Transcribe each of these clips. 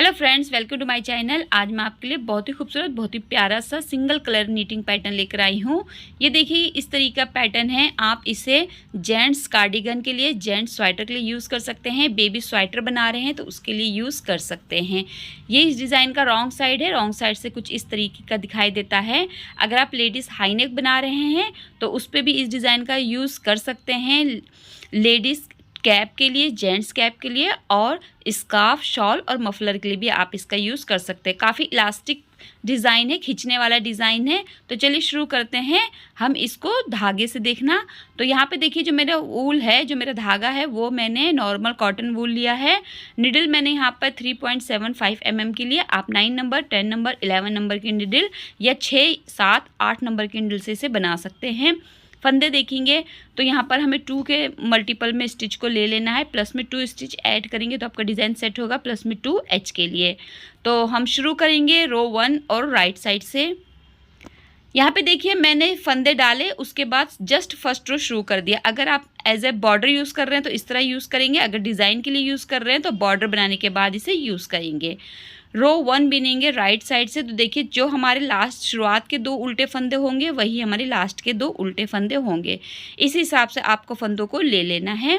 Hello friends, welcome to my channel. आज मैं आपके लिए बहुत ही खूबसूरत, बहुत ही प्यारा सा सिंगल कलर नीटिंग पैटर्न लेकर आई हूँ। ये देखिए, इस तरीके का पैटर्न है। आप इसे जेंट्स कार्डिगन के लिए, जेंट्स स्वेटर के लिए यूज़ कर सकते हैं। बेबी स्वेटर बना रहे हैं तो उसके लिए यूज़ कर सकते हैं। ये इस डिज़ाइन का रॉन्ग साइड है। रॉन्ग साइड से कुछ इस तरीके का दिखाई देता है। अगर आप लेडीज़ हाई नेक बना रहे हैं तो उस पर भी इस डिज़ाइन का यूज़ कर सकते हैं। लेडीज़ कैप के लिए, जेंट्स कैप के लिए और स्कार्फ, शॉल और मफलर के लिए भी आप इसका यूज़ कर सकते हैं। काफ़ी इलास्टिक डिज़ाइन है, खींचने वाला डिज़ाइन है। तो चलिए शुरू करते हैं हम इसको धागे से देखना। तो यहाँ पे देखिए, जो मेरा वूल है, जो मेरा धागा है, वो मैंने नॉर्मल कॉटन वूल लिया है। निडल मैंने यहाँ पर 3.75 mm की लिए। आप 9 नंबर, 10 नंबर, 11 नंबर की निडल या 6, 7, 8 नंबर की निडल से इसे बना सकते हैं। फंदे देखेंगे तो यहाँ पर हमें 2 के मल्टीपल में स्टिच को ले लेना है। प्लस में 2 स्टिच ऐड करेंगे तो आपका डिज़ाइन सेट होगा। प्लस में 2 एच के लिए। तो हम शुरू करेंगे रो 1 और राइट साइड से। यहाँ पे देखिए, मैंने फंदे डाले, उसके बाद जस्ट फर्स्ट रो शुरू कर दिया। अगर आप एज ए बॉर्डर यूज़ कर रहे हैं तो इस तरह यूज़ करेंगे। अगर डिज़ाइन के लिए यूज़ कर रहे हैं तो बॉर्डर बनाने के बाद इसे यूज़ करेंगे। रो 1 बिनेंगे राइट साइड से। तो देखिए, जो हमारे लास्ट शुरुआत के 2 उल्टे फंदे होंगे वही हमारे लास्ट के 2 उल्टे फंदे होंगे। इस हिसाब से आपको फंदों को ले लेना है।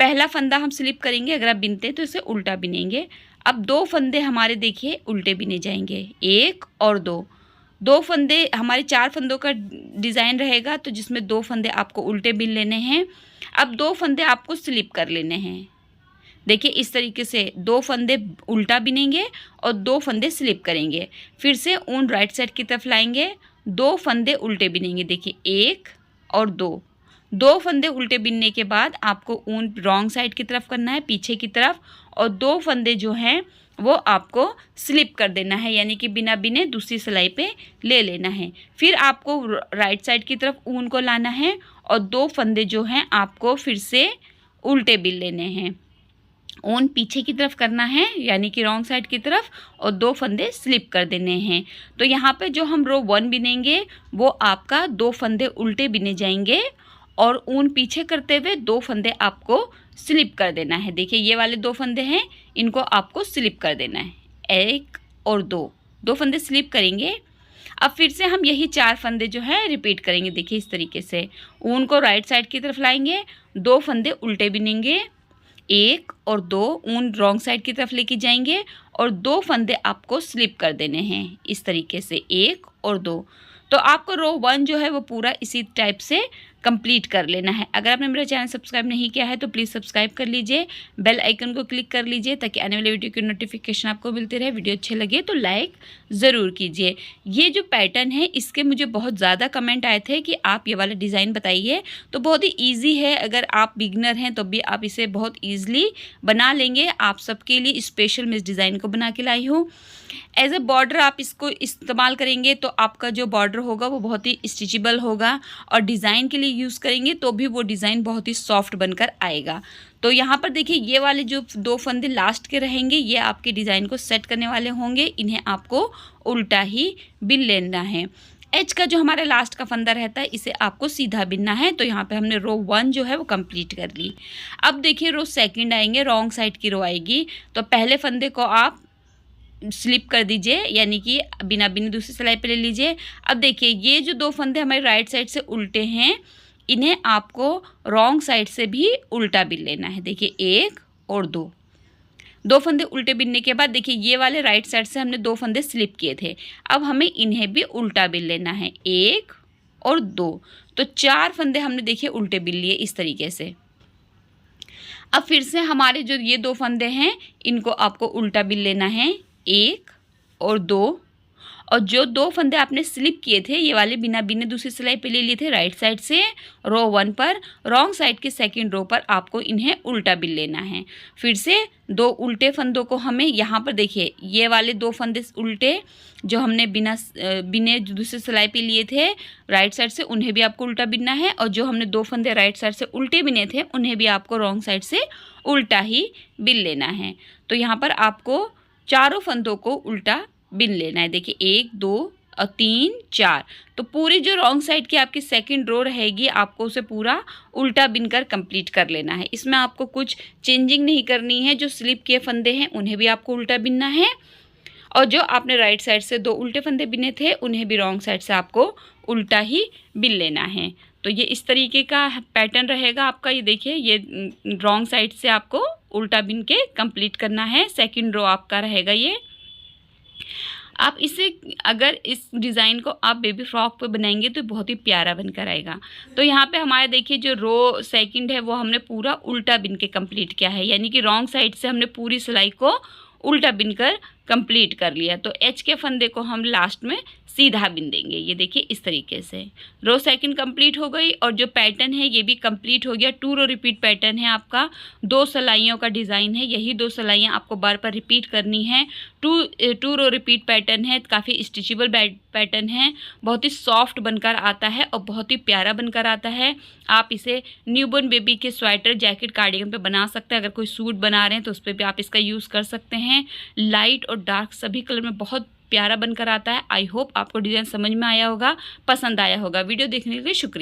पहला फंदा हम स्लिप करेंगे, अगर आप बिनते हैं तो इसे उल्टा बिनेंगे। अब 2 फंदे हमारे देखिए उल्टे बिने जाएंगे, 1 और 2। 2 फंदे हमारे 4 फंदों का डिज़ाइन रहेगा, तो जिसमें 2 फंदे आपको उल्टे बिन लेने हैं। अब 2 फंदे आपको स्लिप कर लेने हैं। देखिए, इस तरीके से 2 फंदे उल्टा बिनेंगे और 2 फंदे स्लिप करेंगे। फिर से ऊन राइट साइड की तरफ लाएंगे, 2 फंदे उल्टे बिनेंगे। देखिए, 1 और 2 फंदे उल्टे बिनने के बाद आपको ऊन रॉन्ग साइड की तरफ करना है, पीछे की तरफ, और 2 फंदे जो हैं वो आपको स्लिप कर देना है, यानी कि बिना बिने दूसरी सिलाई पे ले लेना है। फिर आपको राइट साइड की तरफ ऊन को लाना है और 2 फंदे जो हैं आपको फिर से उल्टे बिन लेने हैं। ऊन पीछे की तरफ करना है, यानी कि रॉन्ग साइड की तरफ, और 2 फंदे स्लिप कर देने हैं। तो यहाँ पे जो हम रो 1 बिनेंगे वो आपका 2 फंदे उल्टे बिने जाएंगे और ऊन पीछे करते हुए 2 फंदे आपको स्लिप कर देना है। देखिए, ये वाले 2 फंदे हैं, इनको आपको स्लिप कर देना है। 1 और 2 फंदे स्लिप करेंगे। अब फिर से हम यही 4 फंदे जो है रिपीट करेंगे। देखिए, इस तरीके से ऊन को राइट साइड की तरफ लाएंगे, 2 फंदे उल्टे बिनेंगे, 1 और 2 ऊन रॉन्ग साइड की तरफ लेके जाएंगे और 2 फंदे आपको स्लिप कर देने हैं। इस तरीके से 1 और 2। तो आपको रो 1 जो है वो पूरा इसी टाइप से कंप्लीट कर लेना है। अगर आपने मेरा चैनल सब्सक्राइब नहीं किया है तो प्लीज़ सब्सक्राइब कर लीजिए, बेल आइकन को क्लिक कर लीजिए ताकि आने वाले वीडियो की नोटिफिकेशन आपको मिलती रहे। वीडियो अच्छे लगे तो लाइक ज़रूर कीजिए। ये जो पैटर्न है, इसके मुझे बहुत ज़्यादा कमेंट आए थे कि आप ये वाला डिज़ाइन बताइए। तो बहुत ही ईजी है, अगर आप बिगनर हैं तो भी आप इसे बहुत ईजिली बना लेंगे। आप सबके लिए स्पेशल मैं इस डिज़ाइन को बना के लाई हूँ। एज ए बॉर्डर आप इसको इस्तेमाल करेंगे तो आपका जो बॉर्डर होगा वो बहुत ही स्टिचेबल होगा, और डिज़ाइन के लिए यूज़ करेंगे तो भी वो डिज़ाइन बहुत ही सॉफ्ट बनकर आएगा। तो यहाँ पर देखिए, ये वाले जो 2 फंदे लास्ट के रहेंगे ये आपके डिज़ाइन को सेट करने वाले होंगे। इन्हें आपको उल्टा ही बिन लेना है। एच का जो हमारा लास्ट का फंदा रहता है इसे आपको सीधा बिनना है। तो यहाँ पे हमने रो 1 जो है वो कंप्लीट कर ली। अब देखिए, रो 2 आएंगे, रॉन्ग साइड की रो आएगी। तो पहले फंदे को आप स्लिप कर दीजिए, यानी कि बिना बिने दूसरी सिलाई पे ले लीजिए। अब देखिए, ये जो 2 फंदे हमारे राइट साइड से उल्टे हैं, इन्हें आपको रॉन्ग साइड से भी उल्टा बिन लेना है। देखिए, 1 और 2 फंदे उल्टे बिनने के बाद देखिए, ये वाले राइट साइड से हमने 2 फंदे स्लिप किए थे। अब हमें इन्हें भी उल्टा बिन लेना है, 1 और 2। तो 4 फंदे हमने देखिए उल्टे बिन लिए इस तरीके से। अब फिर से हमारे जो ये 2 फंदे हैं इनको आपको उल्टा बिन लेना है, 1 और 2। और जो 2 फंदे आपने स्लिप किए थे ये वाले बिना बिने दूसरी सिलाई पे ले लिए थे राइट साइड से रो 1 पर, रॉन्ग साइड के सेकंड रो पर आपको इन्हें उल्टा बिन लेना है। फिर से 2 उल्टे फंदों को हमें यहाँ पर देखिए, ये वाले 2 फंदे उल्टे जो हमने बिने दूसरी सिलाई पे लिए थे राइट साइड से, उन्हें भी आपको उल्टा बिनना है। और जो हमने 2 फंदे राइट साइड से उल्टे बिने थे उन्हें भी आपको रॉन्ग साइड से उल्टा ही बिन लेना है। तो यहाँ पर आपको चारों फंदों को उल्टा बिन लेना है। देखिए, 1, 2 और 3 4। तो पूरी जो रॉन्ग साइड की आपकी सेकंड रो रहेगी आपको उसे पूरा उल्टा बिनकर कंप्लीट कर लेना है। इसमें आपको कुछ चेंजिंग नहीं करनी है। जो स्लिप के फंदे हैं उन्हें भी आपको उल्टा बिनना है और जो आपने राइट साइड से 2 उल्टे फंदे बिने थे उन्हें भी रॉन्ग साइड से आपको उल्टा ही बिन लेना है। तो ये इस तरीके का पैटर्न रहेगा आपका। ये देखिए, ये रॉन्ग साइड से आपको उल्टा बिन के कंप्लीट करना है। सेकंड रो आपका रहेगा ये। आप इसे अगर इस डिज़ाइन को आप बेबी फ्रॉक पे बनाएंगे तो बहुत ही प्यारा बनकर आएगा। तो यहाँ पे हमारे देखिए जो रो सेकंड है वो हमने पूरा उल्टा बिन के कंप्लीट किया है, यानी कि रॉन्ग साइड से हमने पूरी सिलाई को उल्टा बिनकर कंप्लीट कर लिया। तो एच के फंदे को हम लास्ट में सीधा बिन देंगे। ये देखिए इस तरीके से रो सेकंड कंप्लीट हो गई और जो पैटर्न है ये भी कंप्लीट हो गया। 2 रो रिपीट पैटर्न है आपका, 2 सिलाइयों का डिज़ाइन है। यही 2 सिलाइयाँ आपको बार बार रिपीट करनी है। 2 रो रिपीट पैटर्न है, काफ़ी स्टिचेबल पैटर्न है, बहुत ही सॉफ्ट बनकर आता है और बहुत ही प्यारा बनकर आता है। आप इसे न्यूबॉर्न बेबी के स्वेटर, जैकेट, कार्डिगन पे बना सकते हैं। अगर कोई सूट बना रहे हैं तो उस पर भी आप इसका यूज़ कर सकते हैं। लाइट और डार्क सभी कलर में बहुत प्यारा बनकर आता है। आई होप आपको डिज़ाइन समझ में आया होगा, पसंद आया होगा। वीडियो देखने के लिए शुक्रिया।